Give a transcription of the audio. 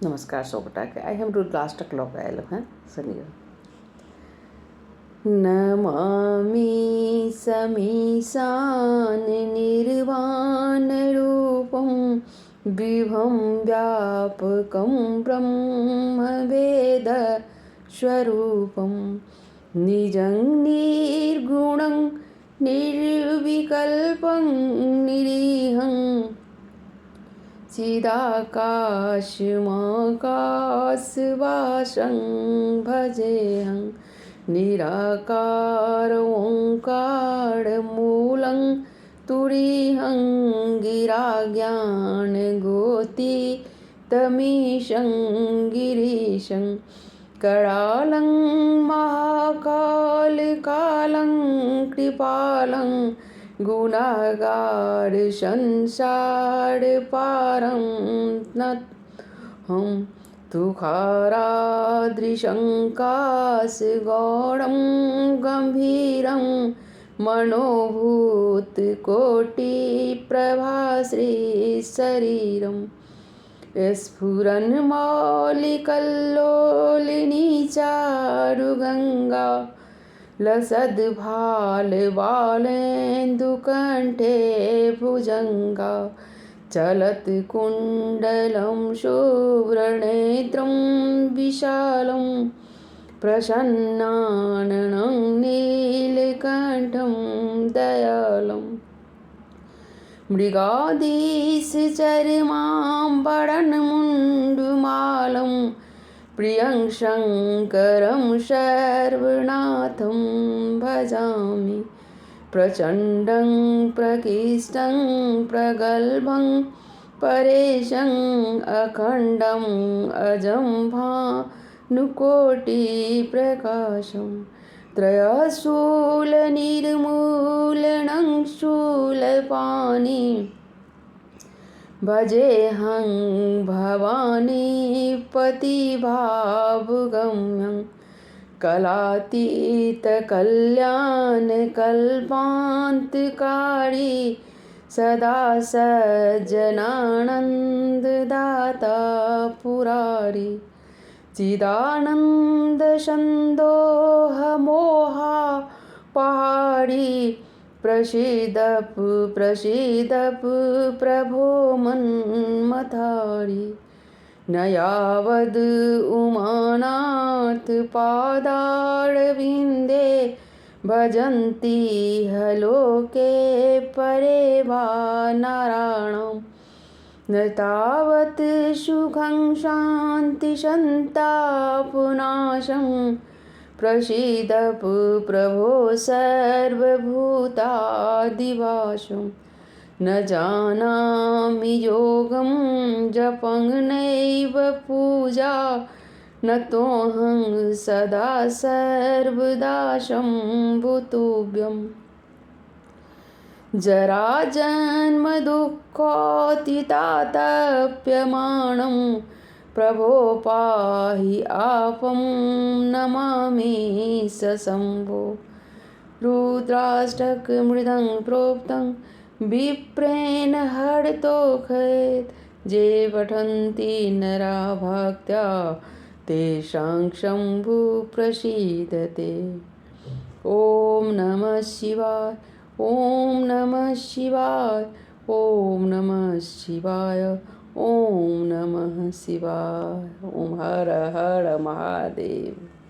नमस्कार सोबटाक आई हम रोज last clock oil हैं सुनिए। नमामि समीशान निर्वाण रूपं विभं व्यापकं ब्रह्मवेद स्वरूपं निजं निर्गुणं निर्विकल्पं निरीहं चिदाकाशमाकाशवासं भजेऽहं निराकार ओङ्कारमूलं तुरीहं गिराज्ञानगोतितमीशं गिरीशं करालं महाकालकालं कृपालं गुणागार संसार पारं नतहं तुखारादृशङ्काशगौरं गम्भीरं मनोभूतकोटिप्रभाश्रीशरीरं स्फुरन्मौलिकल्लोलिनी चारुगङ्गा लसद्भालबालेन्दुकण्ठे भुजङ्गा चलत्कुण्डलं शुभ्रनेत्रं विशालं प्रसन्नाननं नीलकण्ठं दयालं मृगाधीशचर्माम्बरन्मुण्डमालं प्रियं शङ्करं सर्वनाथं भजामि प्रचण्डं प्रकृष्टं प्रगल्भं परेशं अखण्डं अजं भानुकोटिप्रकाशं त्रयशूलनिर्मूलनं शूलपाणि भजेऽहं भवानीपतिभावगम्यं कलातीतकल्याणकल्पान्तकारी सदा सज्जनानन्ददाता पुरारी चिदानन्दसन्दोहमोहापहारी प्रसीदप प्रभो मन्मथारी न यावद् उमानाथ पादारविन्दे भजन्ति ह लोके परे वा नारायणं न तावत् सुखं शान्तिसन्तापनाशं प्रसीदप प्रभो सर्वभूतादिवासं न जानामि योगं जपं नैव पूजा न तोऽहं सदा सर्वदा शम्भुतुभ्यं जराजन्मदुःखोऽतितातप्यमाणं प्रभो पाहि आपं नमामि सशम्भो रुद्राष्टकमृदं प्रोक्तं विप्रेण हरतोषेत् ये पठन्ति नरा भक्त्या तेषां शम्भु प्रसीदते। ॐ नमः शिवाय ॐ नमः शिवाय ॐ नमः शिवाय ॐ नमः शिवाय। ओम हर हर महादेव।